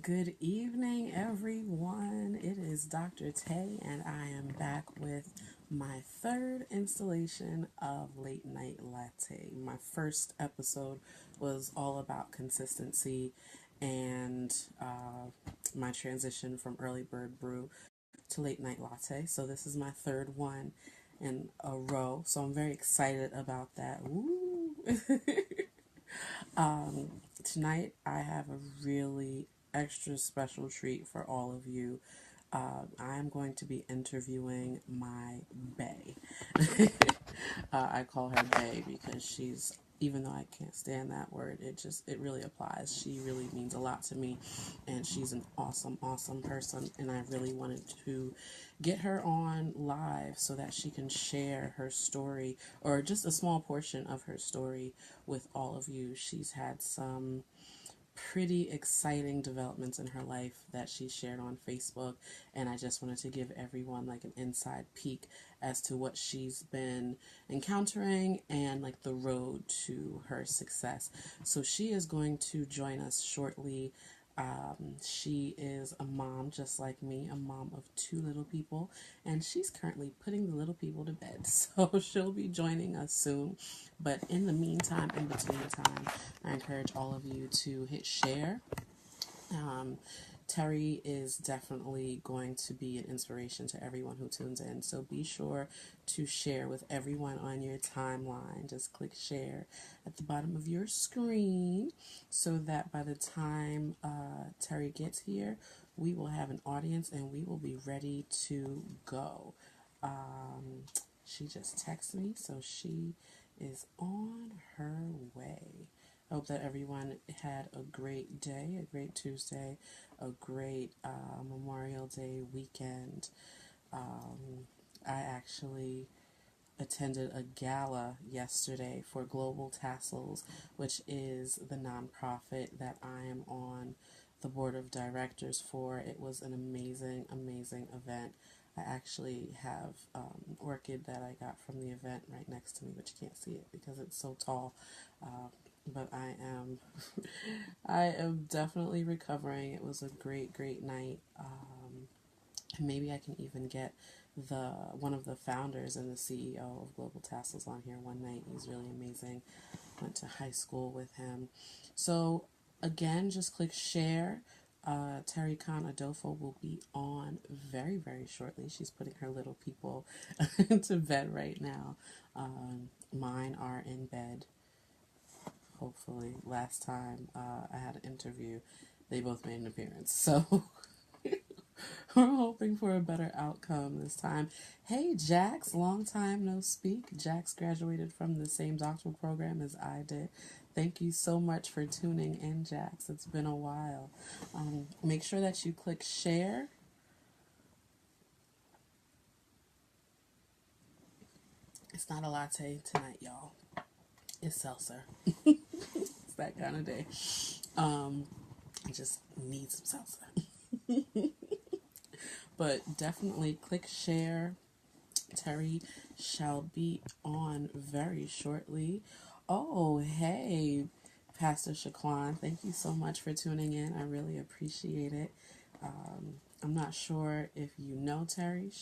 Good evening, everyone. It is Dr. Tay, and I am back with my third installation of Late Night Latte. My first episode was all about consistency and my transition from early bird brew to late night latte. So, this is my third one in a row. So, I'm very excited about that. Woo! Tonight, I have a really extra special treat for all of you. I am going to be interviewing my bae. I call her bae because she's, even though I can't stand that word, it really applies. She really means a lot to me, and she's an awesome person, and I really wanted to get her on live so that she can share her story, or just a small portion of her story, with all of you. She's had some pretty exciting developments in her life that she shared on Facebook, and I just wanted to give everyone like an inside peek as to what she's been encountering and like the road to her success. So she is going to join us shortly. She is a mom just like me, a mom of two little people, and she's currently putting the little people to bed. So she'll be joining us soon. But in the meantime, in between time, I encourage all of you to hit share. Um, Terri is definitely going to be an inspiration to everyone who tunes in. So be sure to share with everyone on your timeline. Just click share at the bottom of your screen so that by the time Terri gets here, we will have an audience and we will be ready to go. Um, she just texted me, so she is on her way. I hope that everyone had a great day, a great Tuesday, a great Memorial Day weekend. I actually attended a gala yesterday for Global Tassels, which is the nonprofit that I am on the board of directors for. It was an amazing event. I actually have orchid that I got from the event right next to me, but you can't see it because it's so tall. But I am, I am definitely recovering. It was a great night. Maybe I can even get the one of the founders and the CEO of Global Tassels on here one night. He's really amazing. Went to high school with him. So again, just click share. Terri Cann-Adofo will be on very shortly. She's putting her little people to bed right now. Mine are in bed. Hopefully, last time I had an interview, they both made an appearance. So we're hoping for a better outcome this time. Hey, Jax, long time no speak. Jax graduated from the same doctoral program as I did. Thank you so much for tuning in, Jax. It's been a while. Make sure that you click share. It's not a latte tonight, y'all. It's seltzer. It's that kind of day. I just need some seltzer. But definitely click share. Terri shall be on very shortly. Oh, hey, Pastor Shaquan. Thank you so much for tuning in. I really appreciate it. I'm not sure if you know Terri.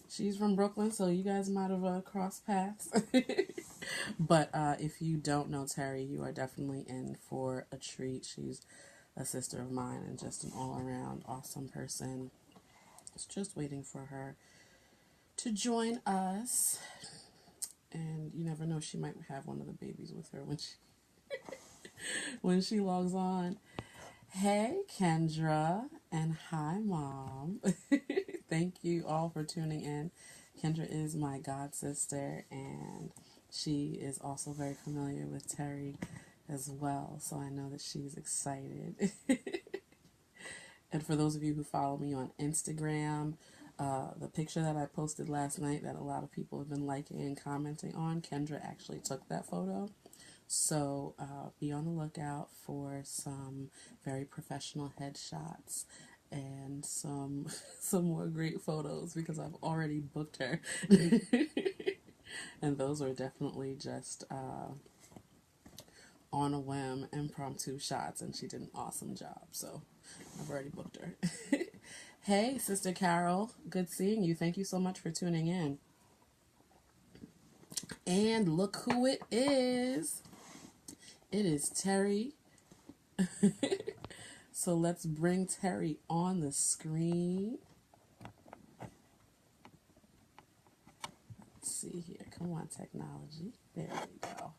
She's from Brooklyn, so you guys might have crossed paths. But if you don't know Terri, you are definitely in for a treat. She's a sister of mine and just an all-around awesome person. It's just waiting for her to join us. And you never know, she might have one of the babies with her when she logs on. Hey, Kendra, and hi, Mom. Thank you all for tuning in. Kendra is my god sister, and she is also very familiar with Terri as well, so I know that she's excited. And for those of you who follow me on Instagram, the picture that I posted last night that a lot of people have been liking and commenting on, Kendra actually took that photo. So be on the lookout for some very professional headshots and some some more great photos because I've already booked her. And those are definitely just on a whim, impromptu shots, and she did an awesome job. So I've already booked her. Hey, Sister Carol, good seeing you. Thank you so much for tuning in. And look who it is. It is Terri. So let's bring Terri on the screen. Let's see here. Come on, technology. There we go.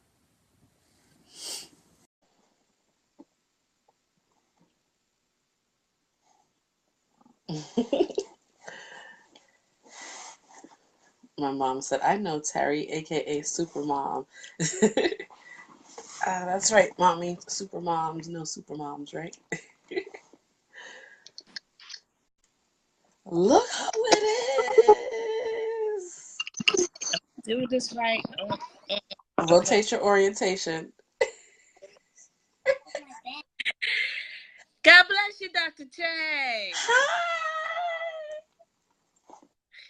My mom said, I know Terri, aka Supermom. That's right, mommy. Supermoms know supermoms, right? Look who it is. Do this right. Rotate your orientation. God bless you, Dr. J. Hi.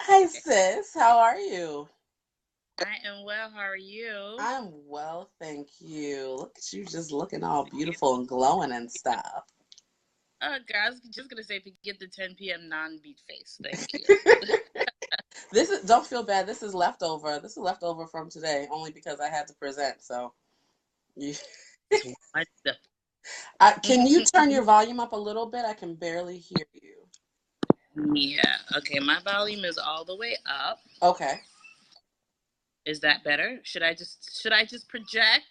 Hi, sis. How are you? I am well. How are you? I'm well, thank you. Look at you just looking all beautiful and glowing and stuff. Oh, God, I was just going to say, forget the 10 p.m. non-beat face. Thank you. This is, don't feel bad. This is leftover. This is leftover from today, only because I had to present. So, you, It's wonderful. can you turn your volume up a little bit? I can barely hear you. Yeah. Okay, my volume is all the way up. Okay. Is that better? Should I just project?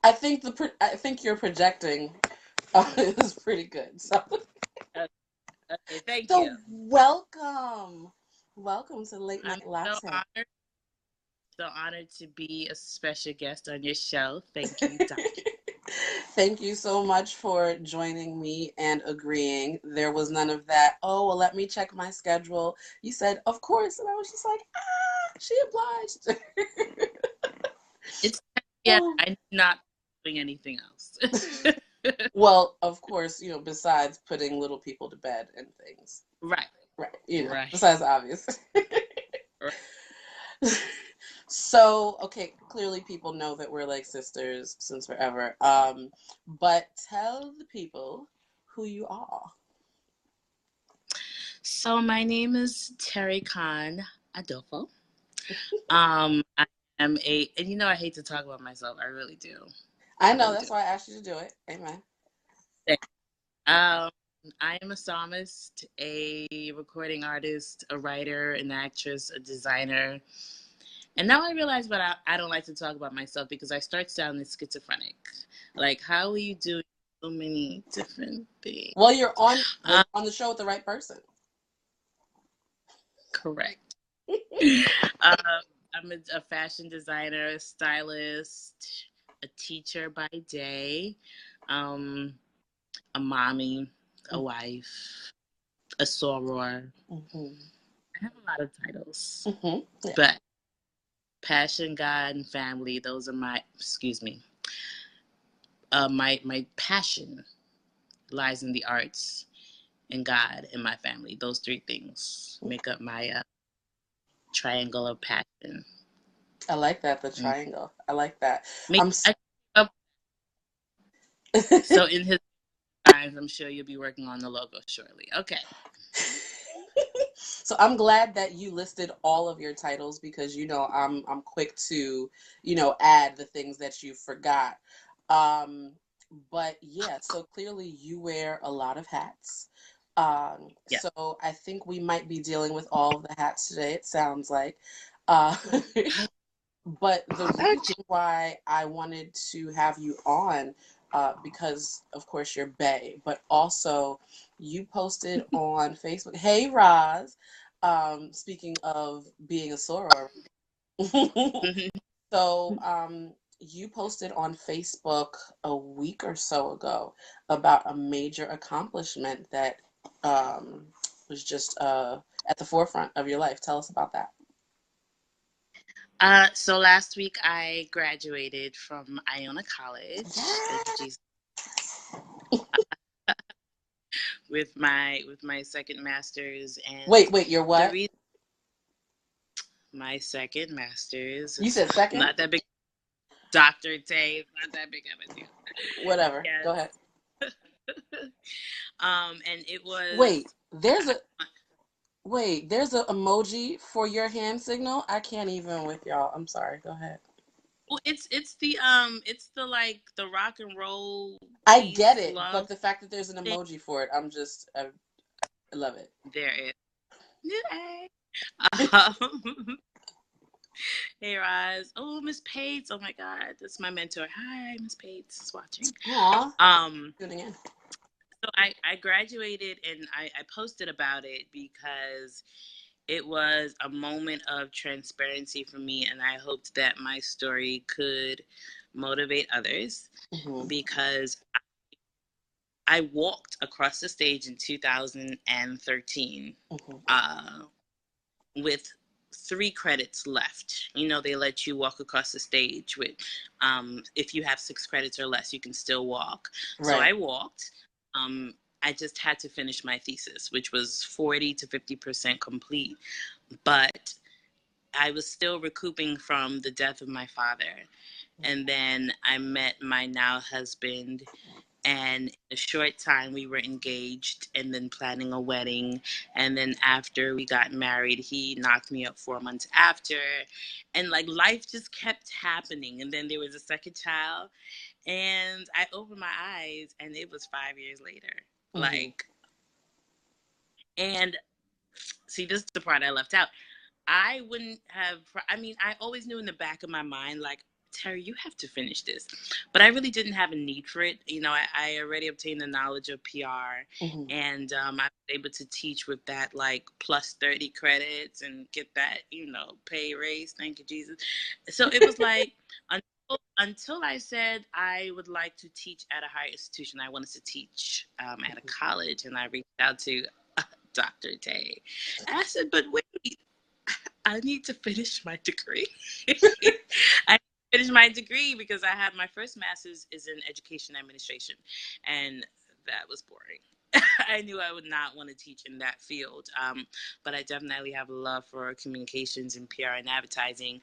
I think you're projecting is pretty good. So, Okay, thank you. so welcome to Late I'm Night Latte. so honored to be a special guest on your show. Thank you, Dr. Thank you so much for joining me and agreeing. There was none of that, oh, well, let me check my schedule. You said, of course. And I was just like, she obliged. It's yeah, I'm not doing anything else. Well, of course, besides putting little people to bed and things. Right. Right. Right. Besides obvious. Right. So, okay, clearly people know that we're like sisters since forever. But tell the people who you are. So my name is Terri Cann-Adofo. I am and I hate to talk about myself. I really do. I I know, really that's do. why I asked you to do it. Amen. Um, I am a psalmist, a recording artist, a writer, an actress, a designer. And now I realize, but I don't like to talk about myself because I start sounding schizophrenic. Like, how are you doing so many different things? Well, you're on the show with the right person. Correct. I'm a fashion designer, a stylist, a teacher by day, um, a mommy, a wife, a soror. Mm-hmm. I have a lot of titles, Mm-hmm. Yeah. but passion, God, and family, those are my passion lies in the arts and God and my family. Those three things make up my triangle of passion. I like that, the triangle. I like that. Maybe I'm so in his times, I'm sure you'll be working on the logo shortly. Okay. So I'm glad that you listed all of your titles because I'm quick to add the things that you forgot. Um, but yeah, so clearly you wear a lot of hats. Yeah. So I think we might be dealing with all of the hats today. It sounds like. Uh, But the reason why I wanted to have you on, because of course you're Bay, but also you posted on Facebook. Hey, Roz. Speaking of being a soror, so you posted on Facebook a week or so ago about a major accomplishment that was just at the forefront of your life. Tell us about that. So last week I graduated from Iona College. Thank you, Jesus. With my second master's, and Wait, you're the what? reason my second master's, You it's said second? not that big. Dr. Tay. It's not that big of a deal. Whatever. Go Yes. ahead. And it was Wait, there's a emoji for your hand signal. I can't even with y'all. I'm sorry. Go ahead. well, it's the like the rock and roll I get peace it, but love the fact that there's an thing. emoji for it, I love it. There is. Yay. Um, hey Roz. Oh, Miss Pates. Oh my God, that's my mentor. Hi, Miss Pates is watching. Aw, Um, tuning in. so I graduated and I posted about it because it was a moment of transparency for me, and I hoped that my story could motivate others Mm-hmm. because I walked across the stage in 2013 Mm-hmm. uh, with 3 credits left. You know, they let you walk across the stage with, if you have 6 credits or less, you can still walk. So Right. I walked. Um, I just had to finish my thesis, which was 40 to 50% complete. But I was still recouping from the death of my father. And then I met my now husband, and in a short time we were engaged and then planning a wedding. And then after we got married, he knocked me up 4 months after. And like life just kept happening. And then there was a second child, and I opened my eyes, and it was 5 years later. Mm-hmm. Like, and see, this is the part I left out. I wouldn't have, I mean, I always knew in the back of my mind, like, Terry, you have to finish this. But I really didn't have a need for it. You know, I already obtained the knowledge of PR, Mm-hmm. and I was able to teach with that, like, plus 30 credits and get that, you know, pay raise. Thank you, Jesus. So it was like, until I said I would like to teach at a higher institution, I wanted to teach at a college, and I reached out to Dr. Tay. And I said, but wait, I need to finish my degree. I finished my degree because I have my first master's is in education administration, and that was boring. I knew I would not want to teach in that field, but I definitely have a love for communications and PR and advertising.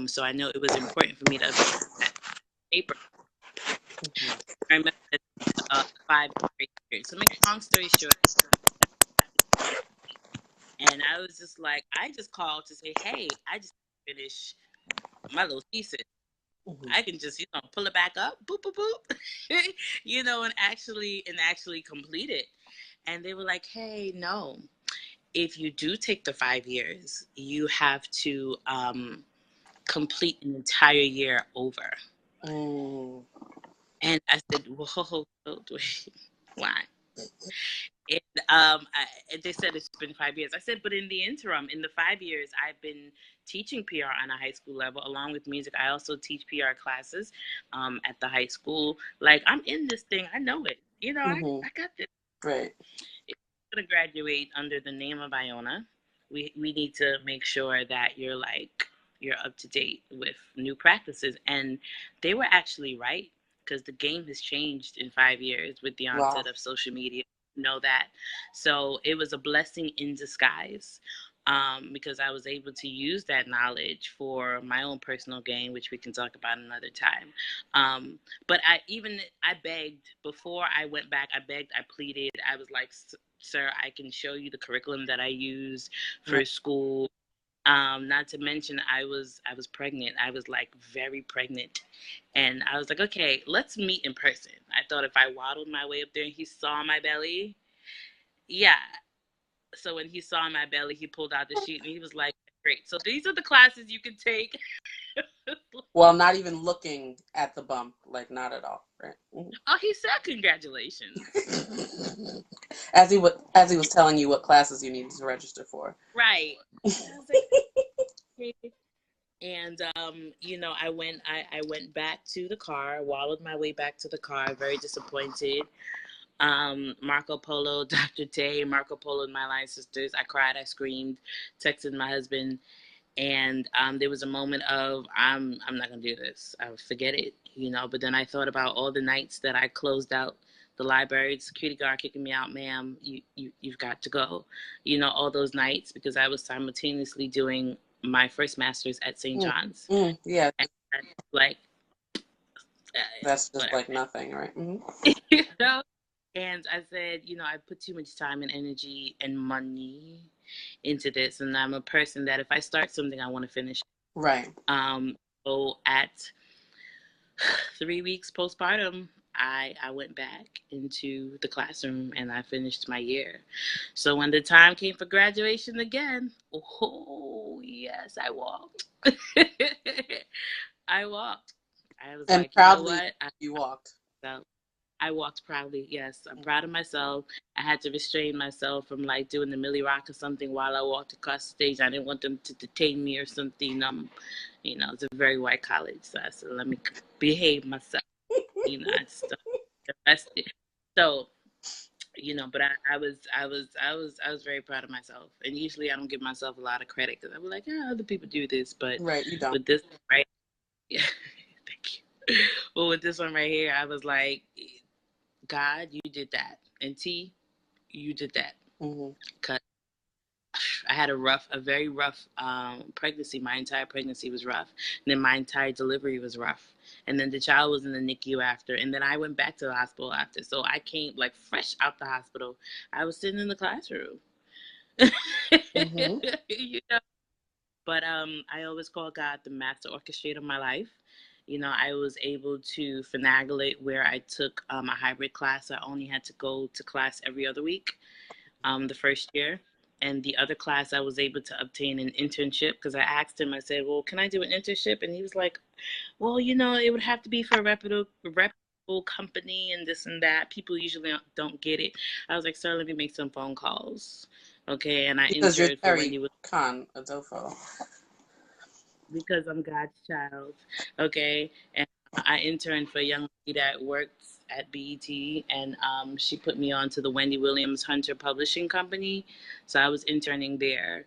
So I know it was important for me to obtain that paper. I remember that 5 years. So make a long story short, and I was just like, I just called to say, hey, I just finished my little thesis. Mm-hmm. I can just, pull it back up, boop, boop, boop, and actually complete it. And they were like, hey, no, if you do take the 5 years, you have to complete an entire year over. Mm. And I said, whoa, wait, why? And they said it's been 5 years. I said, but in the interim, in the 5 years, I've been teaching PR on a high school level along with music. I also teach PR classes at the high school. Like, I'm in this thing. I know it. Mm-hmm. I got this. Right. If you're going to graduate under the name of Iona, we need to make sure that you're up to date with new practices. And they were actually right, because the game has changed in 5 years with the Wow. onset of social media. Know that. So it was a blessing in disguise, because I was able to use that knowledge for my own personal gain, which we can talk about another time. But I begged before I went back. I begged, I pleaded. I was like, sir, I can show you the curriculum that I use Right. for school. Not to mention, I was pregnant. I was like very pregnant, and I was like, okay, let's meet in person. I thought if I waddled my way up there and he saw my belly, yeah. So when he saw my belly, he pulled out the sheet and he was like, great. So these are the classes you can take. Well, not even looking at the bump, like not at all, right? Mm-hmm. Oh, he said congratulations. As he was telling you what classes you needed to register for. Right. And I was like, okay. And I went back to the car, wallowed my way back to the car, very disappointed. Marco Polo, Dr. Tay, Marco Polo and my line sisters. I cried, I screamed, texted my husband, and there was a moment of I'm not gonna do this. I forget it. But then I thought about all the nights that I closed out the library, the security guard kicking me out, ma'am. You've got to go. All those nights, because I was simultaneously doing my first master's at St. Mm. John's. Mm. Yeah. And like That's just Whatever. like nothing, right? You know? And I said, I put too much time and energy and money into this, and I'm a person that if I start something, I want to finish. Right. Um, so at 3 weeks postpartum, I went back into the classroom and I finished my year. So when the time came for graduation again, oh yes, I walked. I walked. I was And like, you know proudly what? you walked. I walked proudly. Yes, I'm proud of myself. I had to restrain myself from like doing the Millie Rock or something while I walked across the stage. I didn't want them to detain me or something. It's a very white college, so I said, let me behave myself. I just arrested. So, but I was very proud of myself. And usually I don't give myself a lot of credit because I'm like, yeah, other people do this, but Right, you don't. with this, right? Yeah, thank you. Well, with this one right here, I was like, God, you did that, and T, you did that. Hmm. Cause I had a very rough pregnancy. My entire pregnancy was rough, and then my entire delivery was rough, and then the child was in the NICU after, and then I went back to the hospital after. So I came like fresh out the hospital. I was sitting in the classroom. Hmm. you know? But I always call God the master orchestrator of my life. I was able to finagle it where I took a hybrid class. I only had to go to class every other week the first year. And the other class, I was able to obtain an internship because I asked him, I said, well, can I do an internship? And he was like, well, it would have to be for a reputable company and this and that. People usually don't get it. I was like, sir, let me make some phone calls. Okay. And I Because you're interned for Terri Wendy Cann-Adofo. because I'm God's child. Okay. And I interned for a young lady that works at BET, and she put me on to the Wendy Williams Hunter Publishing Company. So I was interning there,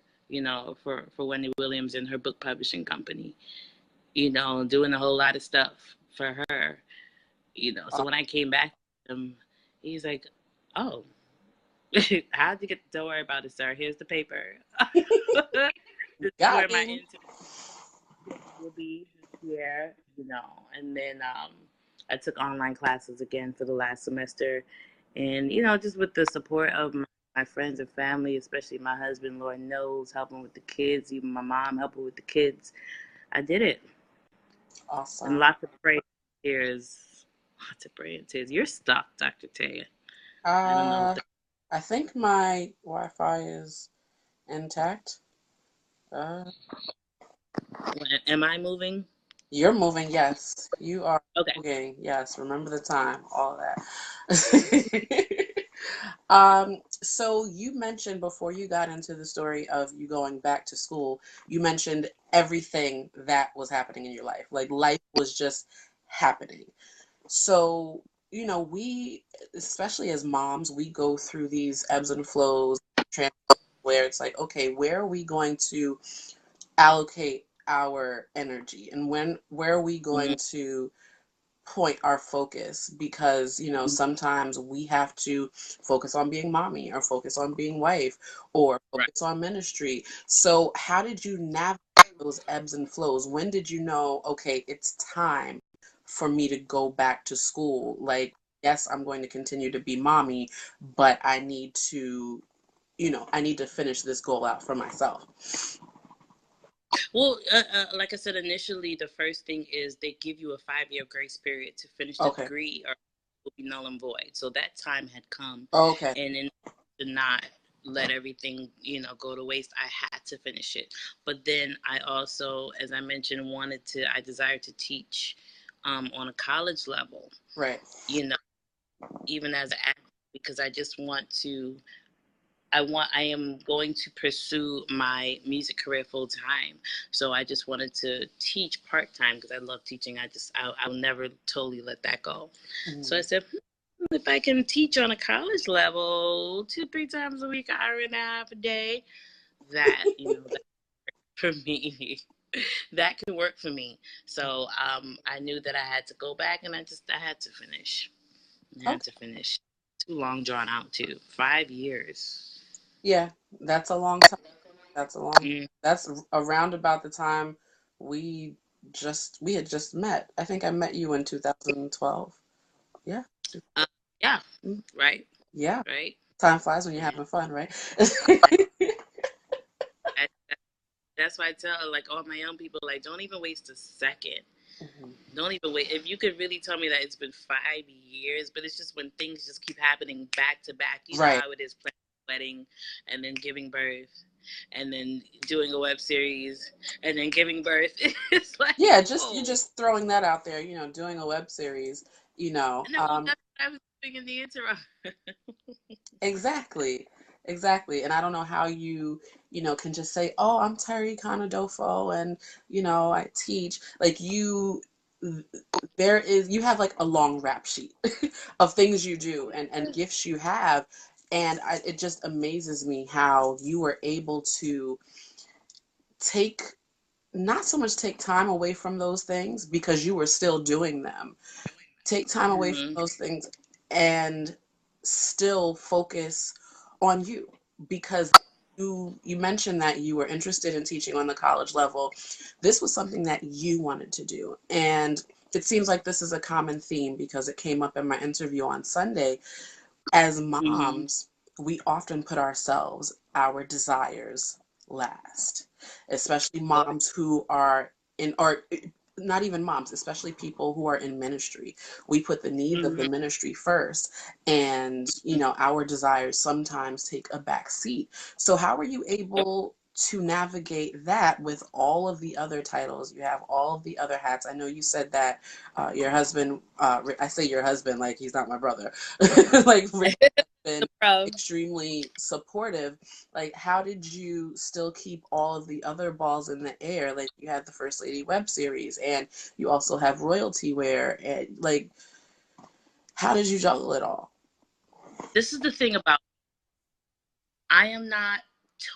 for Wendy Williams and her book publishing company, doing a whole lot of stuff for her, So when I came back, he's like, oh, how'd you get, don't worry about it, sir. Here's the paper. This is where Got my him. intern will be this year, and then I took online classes again for the last semester, and just with the support of my friends and family, especially my husband, Lord knows, helping with the kids, even my mom helping with the kids, I did it, and Awesome. lots of prayer and tears, lots of prayer and tears. You're stuck, Dr. Taya. I don't know if Uh, I think my Wi-Fi is intact. Uh, am I moving? you're moving, yes. You are Okay. moving, yes. Remember the time, all that. So you mentioned before you got into the story of you going back to school, you mentioned everything that was happening in your life. Like life was just happening. So, we, especially as moms, we go through these ebbs and flows, where it's like, okay, where are we going to allocate our energy, and where are we Mm-hmm. going to point our focus? Because sometimes we have to focus on being mommy, or focus on being wife, or Right. focus on ministry. So how did you navigate those ebbs and flows? When did you know, okay, it's time for me to go back to school? Like, yes, I'm going to continue to be mommy, but I need to finish this goal out for myself. Well, like I said initially, the first thing is they give you a 5-year grace period to finish the Okay. degree, or it will be null and void. So that time had come, Okay. and in order to not let everything go to waste, I had to finish it. But then I also, as I mentioned, I desired to teach on a college level. Right. You know, even as an actor, because I just want to I am going to pursue my music career full time. So I just wanted to teach part time because I love teaching. I'll never totally let that go. So I Mhm. said, if I can teach on a college level 2-3 times a week, an hour and a half a day, that for me, that can work for me. So I knew that I had to go back, and I had to finish. I had to Okay. finish. Too long drawn out too. 5 years. Yeah, that's a long time. That's a long. Mm, That's around about the time we we had just met. I think I met you in 2012. Yeah. Uh, yeah, Mm, right, yeah. right. Time flies when you're Yeah. having fun, right? I, that's why I tell like all my young people, like, don't even waste a second. Mhm. Don't even wait. If you could really tell me that it's been 5 years, but it's just when things just keep happening back to back. You know Right. how it is planning a wedding and then giving birth and then doing a web series and then giving birth. It's like, Yeah, just you're whoa. just throwing that out there, doing a web series, you know. And that's what I was doing in the interim. Exactly. Exactly. And I don't know how can just say, "Oh, I'm Terri Cann-Adofo and, I teach." Like you have like a long rap sheet of things you do and gifts you have. And it just amazes me how you were able to take not so much take time away from those things because you were still doing them. Take time away from Mm-hmm. those things and still focus on you, because you mentioned that you were interested in teaching on the college level. This was something that you wanted to do, and it seems like this is a common theme because it came up in my interview on Sunday. As Mm-hmm. moms, we often put ourselves, our desires last, especially moms who are in, or not even moms, especially people who are in ministry. We put the needs of the Mm-hmm. ministry first, and our desires sometimes take a back seat. So how are you able to navigate that with all of the other titles? You have all of the other hats. I know you said that your husband, I say your husband like he's not my brother, like Rick has been Bro. extremely supportive. Like, how did you still keep all of the other balls in the air? Like, you have the First Lady web series, and you also have royalty wear, and like, how did you juggle it all? This is the thing about I am not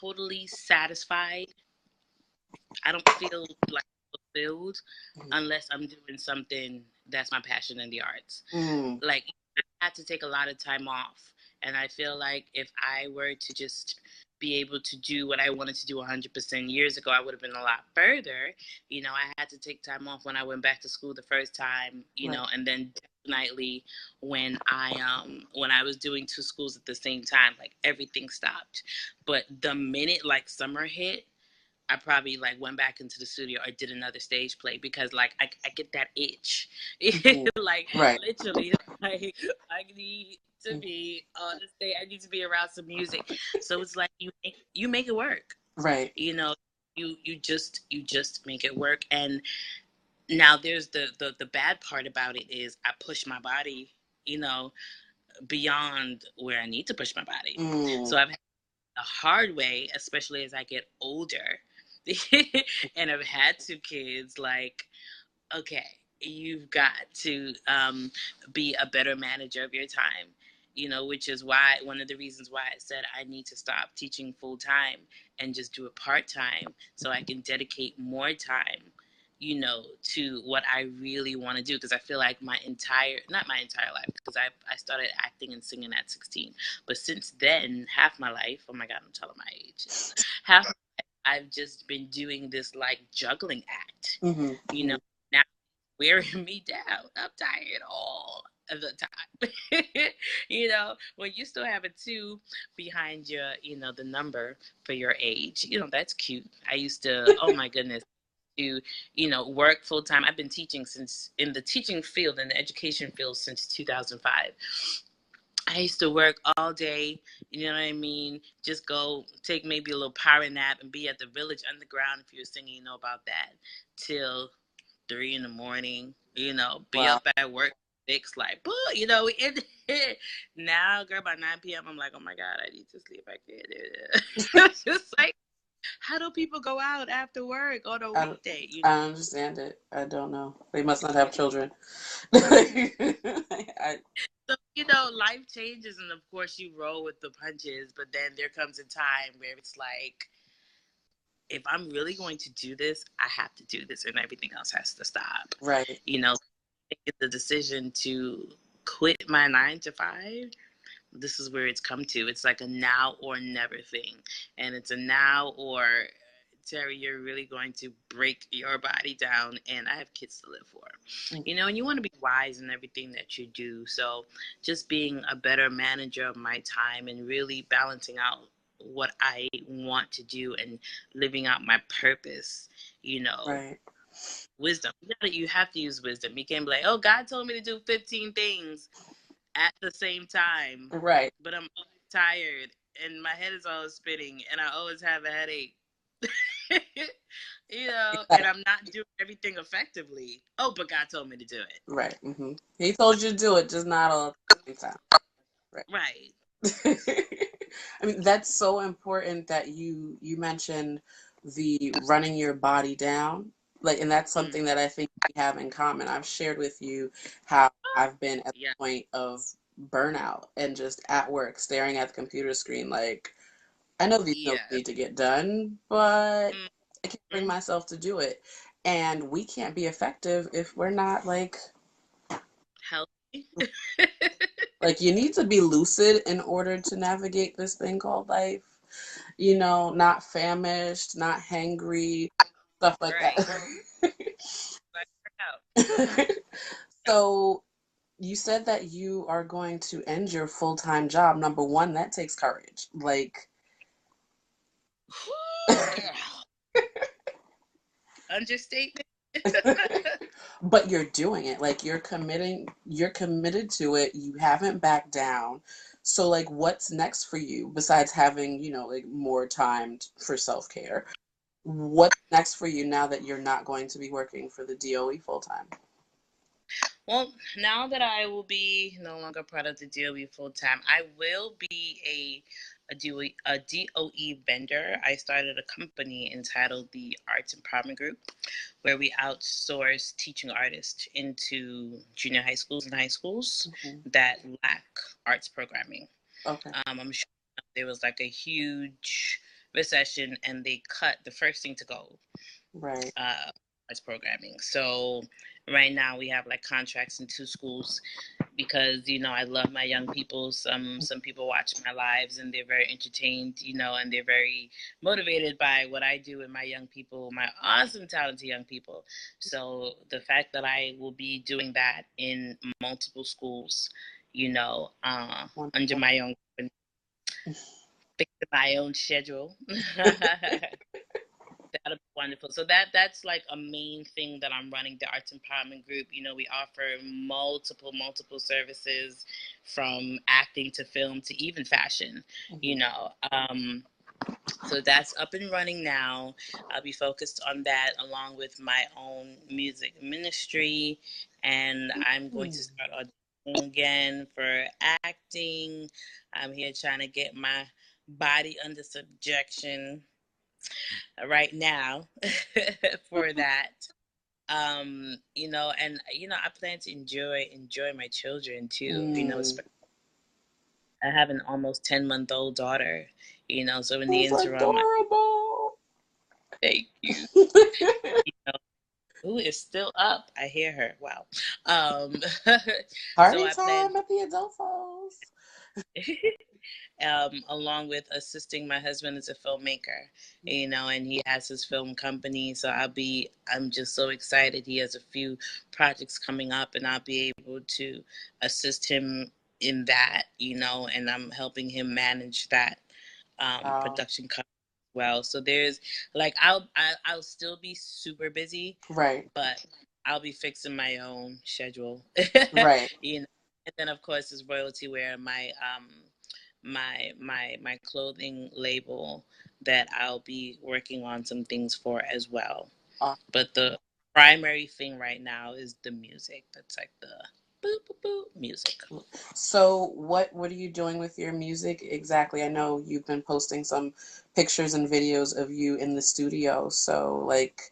totally satisfied. I don't feel like fulfilled unless I'm doing something that's my passion in the arts. Mm, Like, I had to take a lot of time off, and I feel like if I were to just be able to do what I wanted to do 100% years ago, I would have been a lot further. I had to take time off when I went back to school the first time, right. and then definitely when I was doing two schools at the same time, like everything stopped. But the minute like summer hit, I probably like went back into the studio or did another stage play because like I get that itch. Mhm. Like Right. literally, like I need to Mm, be on the stage. I need to be around some music. So it's like you make it work. right. You know, you just make it work. And now there's the bad part about it is I push my body, you know, beyond where I need to push my body. Mm, So I've the hard way, especially as I get older. And I've had two kids, like, okay, you've got to be a better manager of your time, which is why one of the reasons why I said I need to stop teaching full time and just do it part time so I can dedicate more time. To what I really want to do, because I feel like not my entire life, because I started acting and singing at 16, but since then, half my life, oh my God, I'm telling my age, half I've just been doing this like juggling act, mhm, you know. mhm. Now wearing me down. I'm tired all of the time. When you still have a two behind your, the number for your age, that's cute. I used to, oh my goodness, to, work full time. I've been teaching since in the teaching field, in the education field since 2005. I used to work all day, you know what I mean? Just go take maybe a little power nap and be at the Village Underground, if you're singing, you know about that, till 3 in the morning, be Wow. up at work 6, like, now, girl, by 9 p.m., I'm like, oh my God, I need to sleep. I can't do it. It's just like, how do people go out after work on a I, weekday? I don't understand it. I don't know. They must not have children. I, So, life changes, and of course, you roll with the punches, but then there comes a time where it's like, if I'm really going to do this, I have to do this, and everything else has to stop. right. Making the decision to quit my 9 to 5. This is where it's come to. It's like a now or never thing, and it's a now or Terry, you're really going to break your body down, and I have kids to live for. Mm. And you want to be wise in everything that you do. So just being a better manager of my time and really balancing out what I want to do and living out my purpose, you know, Right. wisdom. You have to use wisdom. You can't be like, oh, God told me to do 15 things at the same time, Right. but I'm always tired and my head is always spinning and I always have a headache. And Exactly. I'm not doing everything effectively. Oh, but God told me to do it. Right. He told you to do it, just not all at the same time. Right. Right. I mean, that's so important that you mentioned the running your body down. Like, and that's Mm. something that I think we have in common. I've shared with you how I've been at Yeah. the point of burnout and just at work staring at the computer screen like I know these notes Yeah. need to get done, but I can't bring Mm-hmm. myself to do it. And we can't be effective if we're not Healthy. like you need to be lucid in order to navigate this thing called life. Not famished, not hangry, stuff like that. Right. Like, out. So you said that you are going to end your full-time job. Number one, that takes courage. Like, Whew, girl. Understatement. but you're doing it. Like you're committed to it. You haven't backed down. So like what's next for you besides having, like more time for self-care? What's next for you now that you're not going to be working for the DOE full time? Well, now that I will be no longer part of the DOE full time, I will be a DOE vendor. I started a company entitled the Arts Empowerment Group, where we outsource teaching artists into junior high schools and high schools Hmm. that lack arts programming. Okay. I'm sure there was like a huge recession, and they cut the first thing to go Right. uh, arts programming. So right now we have like contracts in two schools because I love my young people. Some people watch my lives and they're very entertained, and they're very motivated by what I do with my young people, my awesome talented young people. So the fact that I will be doing that in multiple schools, under Wonderful. my own my own schedule. That'll be wonderful. So that's like a main thing that I'm running the Arts Empowerment Group. We offer multiple services from acting to film to even fashion. Hmm. You know, so that's up and running now. I'll be focused on that along with my own music ministry, and I'm going to start auditioning again for acting. I'm here trying to get my body under subjection right now for that. And I plan to enjoy my children too. Mm. I have an almost 10-month-old daughter. So in the That's interim, adorable. thank you. You know, who is still up? I hear her. Wow. Um, so Party I plan time at the Adolfos. along with assisting my husband as a filmmaker, and he has his film company. So I'm just so excited. He has a few projects coming up, and I'll be able to assist him in that, and I'm helping him manage that Wow. production company as well. So there's like I'll still be super busy, Right. but I'll be fixing my own schedule. Right. you know, and then of course is royalty wear my clothing label that I'll be working on some things for as well. But the primary thing right now is the music. That's like the boop boop boop music. So what are you doing with your music exactly? I know you've been posting some pictures and videos of you in the studio. So like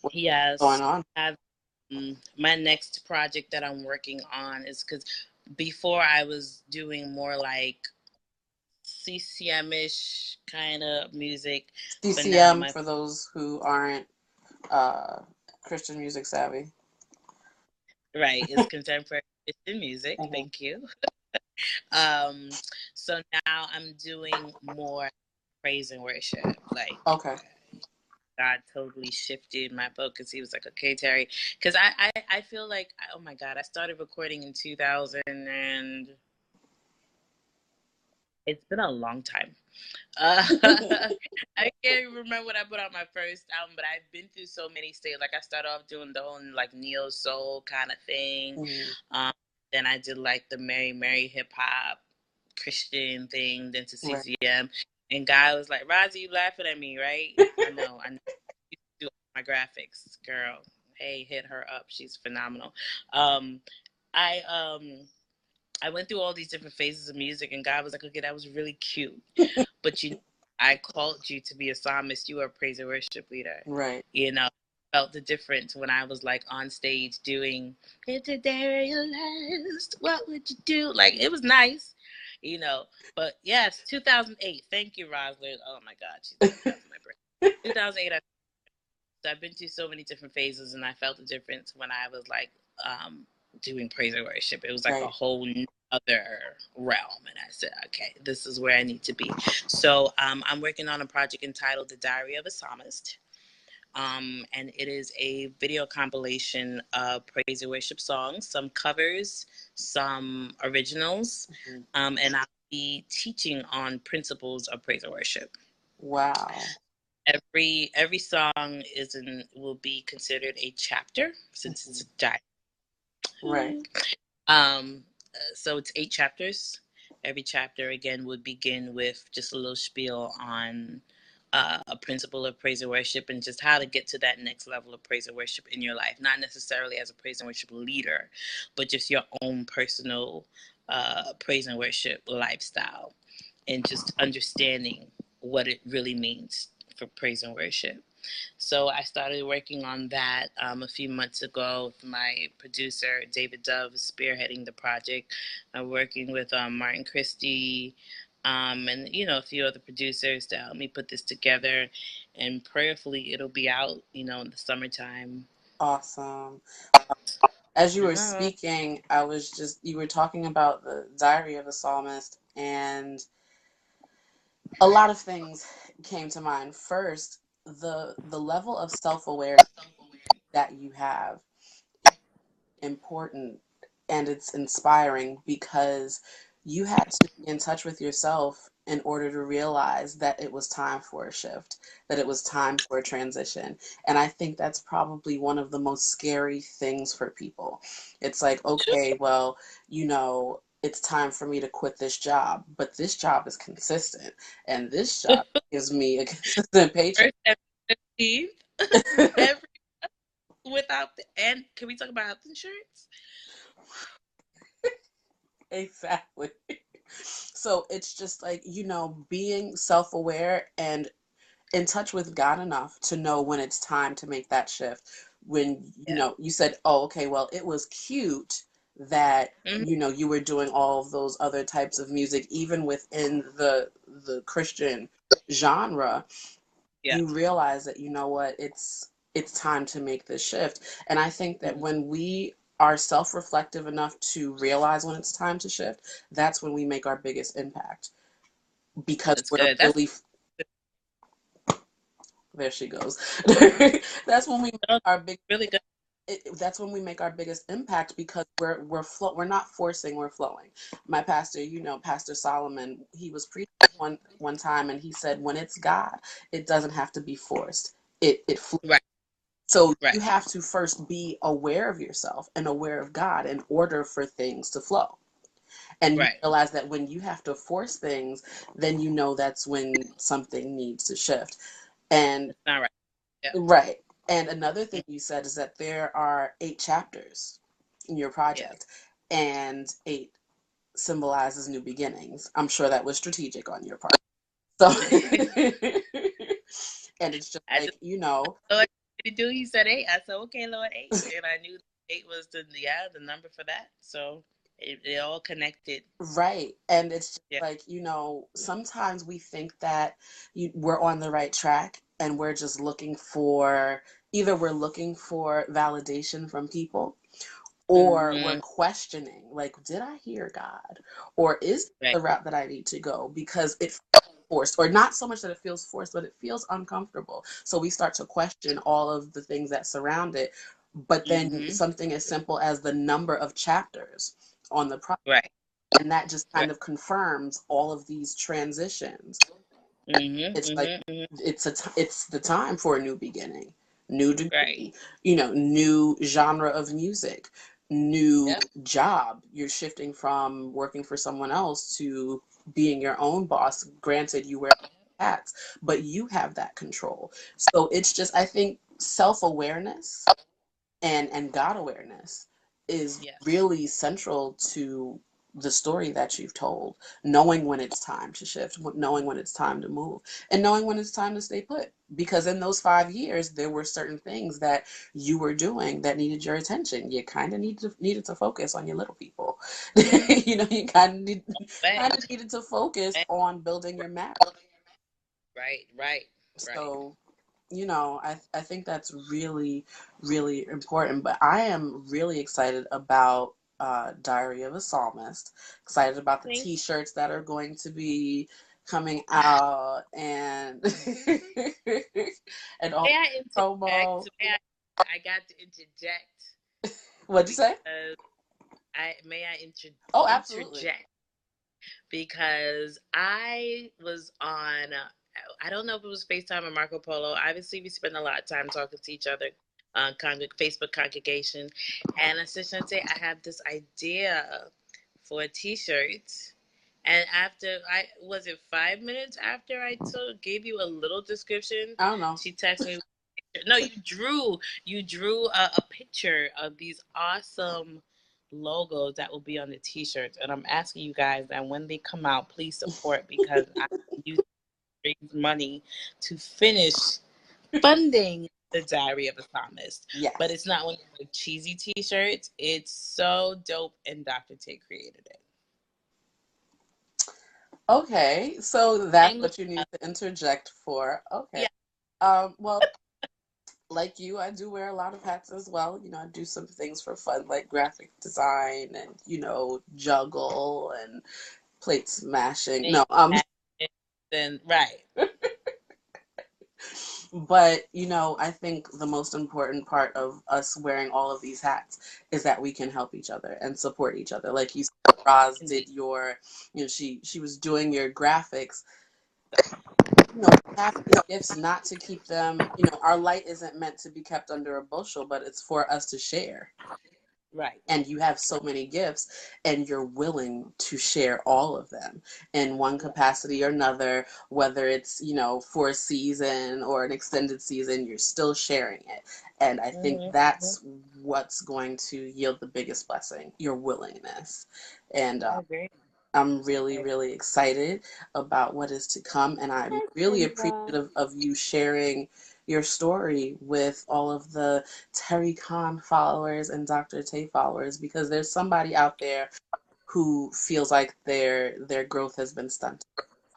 what's going Yes, on? I have my next project that I'm working on is because before I was doing more like CCM-ish kind of music, but now CCM my for those who aren't uh Christian music savvy. right is contemporary Christian music. Hmm. Thank you. Um, so now I'm doing more praise and worship, like Okay. God totally shifted my focus. He was like, okay, Terry. Because I feel like, oh my God, I started recording in 2000 and it's been a long time. I can't even remember when I put out my first album, but I've been through so many stages. Like I started off doing the whole like neo soul kind of thing. Mhm. Um, then I did like the Mary hip hop Christian thing, then to Right. CCM. And Guy was like, Rosie, you laughing at me, right? I know. You do my graphics, girl. Hey, hit her up. She's phenomenal. Um, I I went through all these different phases of music, and God was like, okay, that was really cute. But I called you to be a psalmist. You are a praise and worship leader. Right. You know, felt the difference when I was like on stage doing, if today you last, what would you do? Like, it was nice, you know. But yes, 2008. Thank you, Rosalind. Oh my God, she's the best. My birthday. 2008, I've been through so many different phases, and I felt the difference when I was like doing praise and worship. It was like a Right. whole other realm, and I said, okay, this is where I need to be. So I'm working on a project entitled "The Diary of a Psalmist." And it is a video compilation of praise and worship songs, some covers, some originals, Mhm. and I'll be teaching on principles of praise and worship. Wow. Every song will be considered a chapter since it's Mhm. a diary. Right. Um, so it's 8 chapters. Every chapter again would begin with just a little spiel on a principle of praise and worship and just how to get to that next level of praise and worship in your life. Not necessarily as a praise and worship leader, but just your own personal praise and worship lifestyle and just understanding what it really means for praise and worship. So I started working on that a few months ago with my producer, David Dove, spearheading the project. I'm working with Martin Christie and, a few other producers to help me put this together. And prayerfully, it'll be out, in the summertime. Awesome. As you were Yeah. speaking, you were talking about the Diary of a Psalmist, and a lot of things came to mind. First, the level of self-awareness that you have important, and it's inspiring because you had to be in touch with yourself in order to realize that it was time for a shift, that it was time for a transition. And I think that's probably one of the most scary things for people. It's like, okay, well, it's time for me to quit this job, but this job is consistent, and this job gives me a consistent paycheck. First every 15th, every without and can we talk about health insurance? Exactly. So it's just like, being self aware and in touch with God enough to know when it's time to make that shift. When, Yeah. you said, oh, okay, well, it was cute that, Mm-hmm. you were doing all of those other types of music, even within the Christian genre. Yeah. You realize that, what, it's time to make this shift. And I think that Mm-hmm. when we are self-reflective enough to realize when it's time to shift, that's when we make our biggest impact, because That's we're good. That's really, there she goes. That's when we make our big really good. that's when we make our biggest impact, because we're not forcing, we're flowing. My pastor, Pastor Solomon, he was preaching one time, and he said, when it's God, it doesn't have to be forced, it flows. Right. So you Right. have to first be aware of yourself and aware of God in order for things to flow. And you Right. realize that when you have to force things, then that's when something needs to shift. And It's not right. Yeah. right. And another thing you said is that there are 8 chapters in your Yeah. project, and 8 symbolizes new beginnings. I'm sure that was strategic on your part. So, and it's just I just like, Lord what did he do? He said 8. I said, okay, Lord, 8. And I knew 8 was the number for that. So it all connected. right. And it's just Yeah. like, sometimes we think that we're on the right track, and we're just looking for, either we're looking for validation from people, or we're Mm-hmm. questioning, like, did I hear God, or is this Right. the route that I need to go, because it forced, or not so much that it feels forced, but it feels uncomfortable. So we start to question all of the things that surround it. But then Mm-hmm. something as simple as the number of chapters on the project, Right. and that just Right. kind of confirms all of these transitions. Mm-hmm. It's like Mm-hmm. Mm-hmm. it's the time for a new beginning, new Right. degree, new genre of music, new Yep. job. You're shifting from working for someone else to being your own boss. Granted, you wear hats, but you have that control. So it's just, I think, self-awareness and God awareness is Yes. really central to the story that you've told. Knowing when it's time to shift, knowing when it's time to move, and knowing when it's time to stay put. Because in those 5 years, there were certain things that you were doing that needed your attention. You kind of needed to focus on your little people. You Way. kind of needed to focus Way. on building your marriage. Right. Right. Right. So I think that's really, really important. But I am really excited about Diary of a Psalmist. Excited about the Thank T-shirts that are going to be coming out, and and all May I the interject? promo. I got to interject What'd you say? because I may I Oh, absolutely. interject because I was on. I don't know if it was FaceTime or Marco Polo. Obviously, we spend a lot of time talking to each other. Facebook congregation, and I said, Shante, I have this idea for a T-shirt. And after I was it 5 minutes after I gave you a little description, I don't know. she texted me. No, you drew a picture of these awesome logos that will be on the T-shirts, and I'm asking you guys that when they come out, please support because I use raise money to finish funding the Diary of a Psalmist. But Yes. it's not one of the cheesy T-shirts. It's so dope, and Dr. Tay created it. Okay, so that's Shameless. what you need to interject for. Okay. Yeah. Well, like you, I do wear a lot of hats as well. I do some things for fun, like graphic design and, juggle and plate smashing. No, Then right. but, I think the most important part of us wearing all of these hats is that we can help each other and support each other. Like you said, Roz Indeed. did she was doing your graphics. Have these gifts not to keep them, our light isn't meant to be kept under a bushel, but it's for us to share. Right. And you have so many gifts, and you're willing to share all of them in one Yeah. capacity or another, whether it's, for a season or an extended season, you're still sharing it. And I think Mm-hmm. that's what's going to yield the biggest blessing, your willingness. And I agree. I'm really, I really excited about what is to come, and I'm really agree. appreciative of you sharing your story with all of the Terri Cann followers and Dr. Tay followers, because there's somebody out there who feels like their growth has been stunted,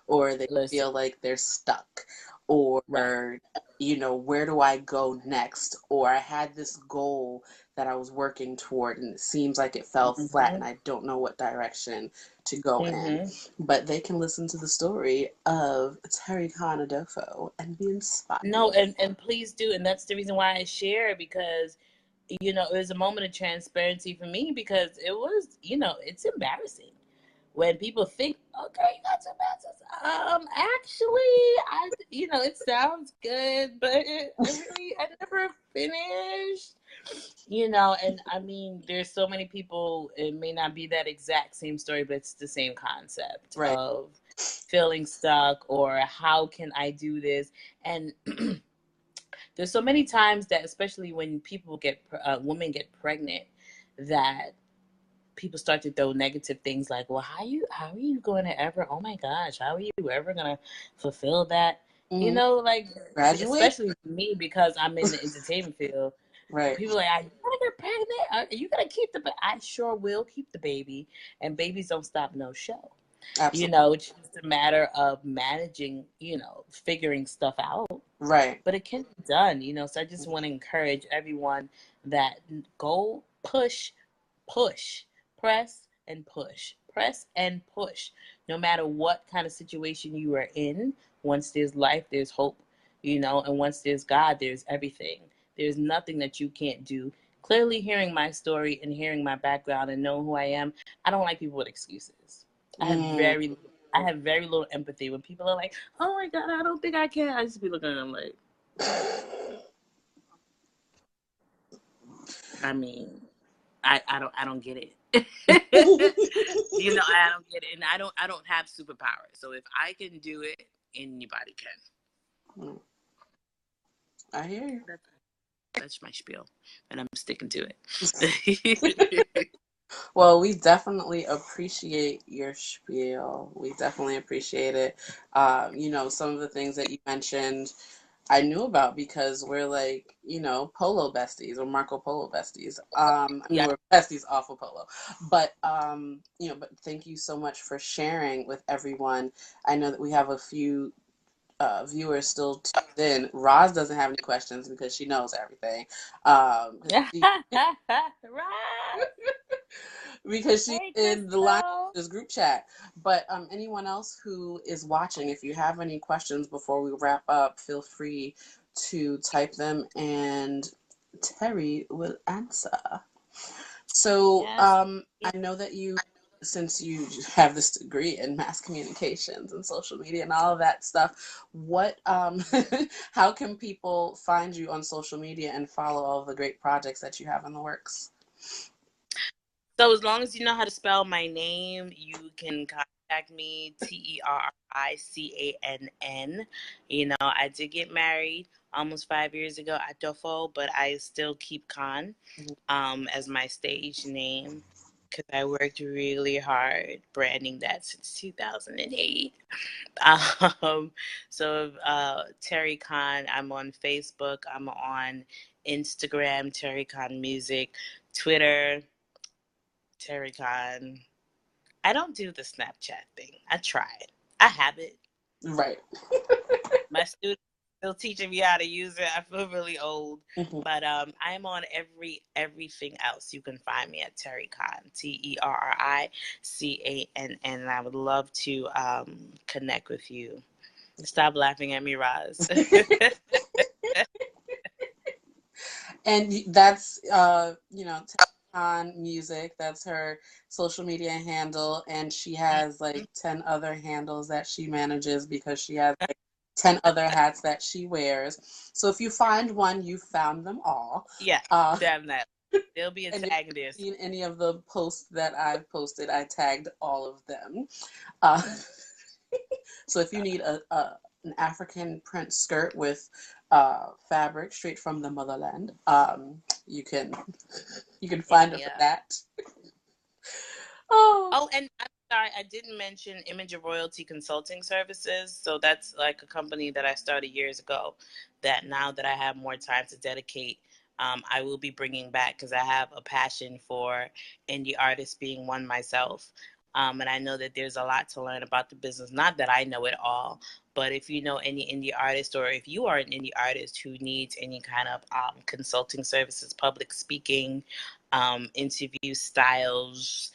or they Listen. feel like they're stuck, or Right. where do I go next, or I had this goal that I was working toward and it seems like it fell flat Mm-hmm. and I don't know what direction to go in. Mm-hmm. But they can listen to the story of Terri Cann-Adofo and be inspired. No, and please do, and that's the reason why I share because it was a moment of transparency for me because it was it's embarrassing when people think, okay, you got some answers. Actually, it sounds good, but I never finished. And I mean, there's so many people. It may not be that exact same story, but it's the same concept Right. of feeling stuck or how can I do this and there's so many times that especially when women get pregnant that people start to throw negative things like, well, how are you going to ever, oh my gosh, how are you ever going to fulfill that, Mm-hmm. like Graduate. especially me because I'm in the entertainment field. Right. People are like, are you gonna get pregnant, are you gonna keep I sure will keep the baby, and babies don't stop no show. Absolutely. It's just a matter of managing, figuring stuff out, Right. but it can be done, so I just want to encourage everyone that go push, press, and push. Press and push. No matter what kind of situation you are in, once there's life, there's hope, and once there's God, there's everything. There's nothing that you can't do. Clearly, hearing my story and hearing my background and knowing who I am, I don't like people with excuses. I have Mm. very, I have very little empathy when people are like, "Oh my God, I don't think I can." I just be looking at them like, I mean, I don't get it. I don't get it, and I don't have superpowers. So if I can do it, anybody can. I hear you. That's my spiel, and I'm sticking to it. Well, we definitely appreciate your spiel. We definitely appreciate it. Some of the things that you mentioned, I knew about because we're like, polo besties or Marco Polo besties. Yeah. We're besties off of polo. But thank you so much for sharing with everyone. I know that we have a few viewers still tuned in. Roz doesn't have any questions because she knows everything. She, Right. because she's Hey, in the line Crystal. this group chat. But anyone else who is watching, if you have any questions before we wrap up, feel free to type them and Terri will answer. So Yes. I know that since you have this degree in mass communications and social media and all of that stuff, what how can people find you on social media and follow all of the great projects that you have in the works? So as long as you know how to spell my name, you can contact me. Terricann. I did get married almost 5 years ago at Adofo, but I still keep Khan as my stage name because I worked really hard branding that since 2008. Um, Terri Cann, I'm on Facebook, I'm on Instagram, Terri Cann Music, Twitter, Terri Cann. I don't do the Snapchat thing. I tried. I have it. Right. My students still teaching me how to use it. I feel really old, Mm-hmm. but I'm on everything else. You can find me at Terri Cann, TerriCann, and I would love to connect with you. Stop laughing at me, Roz. And that's on music. That's her social media handle, and she has like 10 other handles that she manages because she has like 10 other hats that she wears. So if you find one, you found them all. Yeah, Uh, damn that. There'll be a and if tag there. you've seen any of the posts that I've posted, I tagged all of them. Uh, so if you need an African print skirt with fabric straight from the motherland, you can Hit find her me for up. that. Oh, Oh, and I'm sorry, I didn't mention Image of Royalty Consulting Services. So that's like a company that I started years ago that now that I have more time to dedicate, I will be bringing back because I have a passion for indie artists being one myself. And I know that there's a lot to learn about the business. Not that I know it all, but if you know any indie artist or if you are an indie artist who needs any kind of consulting services, public speaking, interview styles,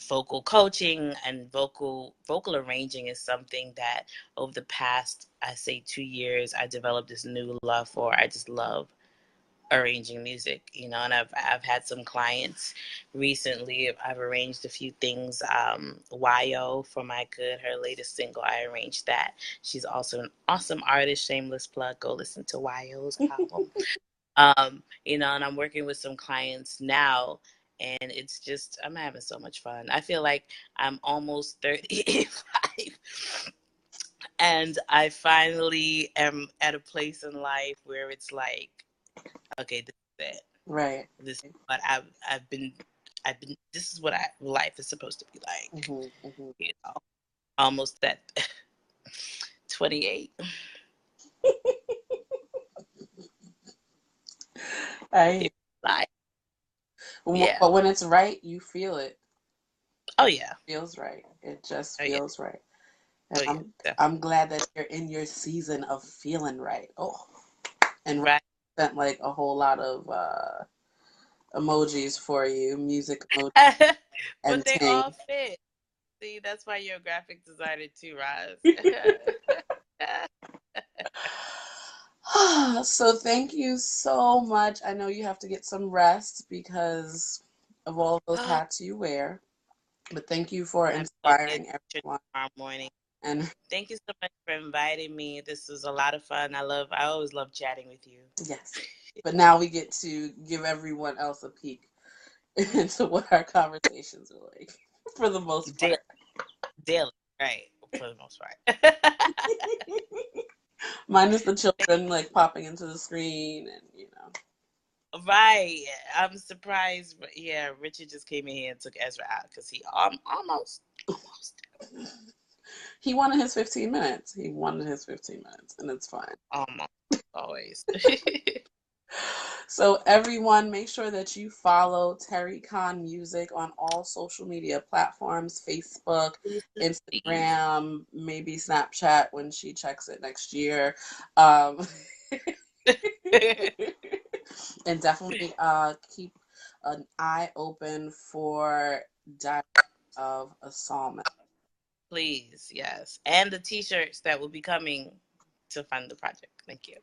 vocal coaching and vocal arranging is something that over the past, I say, 2 years I developed this new love for. I just love arranging music, and I've had some clients recently. I've arranged a few things. YO for My Good, her latest single, I arranged that. She's also an awesome artist. Shameless plug, go listen to YO's album. And I'm working with some clients now, and it's just, I'm having so much fun. I feel like I'm almost 35, and I finally am at a place in life where it's like, okay, this is it. right. This is what this is what life is supposed to be like, Hmm. Hmm. you know, almost at 28. I, Like, yeah. but when it's right, you feel it. Oh, yeah. It feels right. It just Oh, yeah. feels right. And Oh, yeah. I'm glad that you're in your season of feeling right. Oh, and Right. spent like a whole lot of emojis for you, music emojis But and they ting. all fit. See, that's why you're a graphic designer too, Roz. So thank you so much. I know you have to get some rest because of all of those hats you wear. But thank you for I'm so inspiring good everyone. tomorrow morning. And Thank you so much for inviting me. This was a lot of fun. I always love chatting with you. yes, but now we get to give everyone else a peek into what our conversations are like for the most Daily, part. daily, right? For the most part. Minus the children like popping into the screen and Right. I'm surprised. But yeah, Richard just came in here and took Ezra out because he almost, he wanted his 15 minutes. He wanted his 15 minutes, and it's fine. almost, always. So everyone, make sure that you follow Terri Cann Music on all social media platforms: Facebook, Please. Instagram, maybe Snapchat when she checks it next year. Um, and definitely keep an eye open for Diary of a Psalmist. Please, yes. And the t-shirts that will be coming to fund the project. Thank you.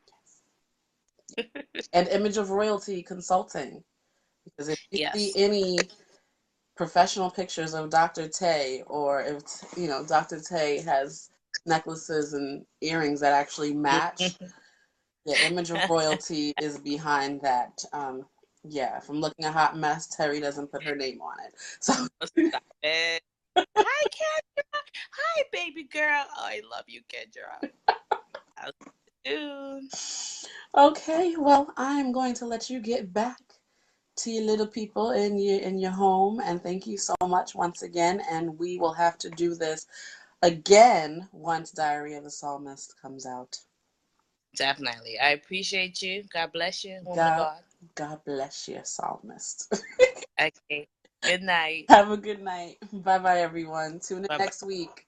And Image of Royalty Consulting. Because if you see Yes. any professional pictures of Dr. Tay, or if Dr. Tay has necklaces and earrings that actually match, the Image of Royalty is behind that. Yeah, if I'm looking a hot mess, Terry doesn't put her name on it. So Stop it. Hi, Kendra. Hi, baby girl. Oh, I love you, Kendra. I'll see you soon. okay, well, I'm going to let you get back to your little people in your home, and thank you so much once again. And we will have to do this again once Diary of a Psalmist comes out. Definitely. I appreciate you. God bless you, woman of God, God. God bless you, Psalmist. Okay. Good night. Have a good night. Bye bye, everyone. Tune in Bye bye. next week.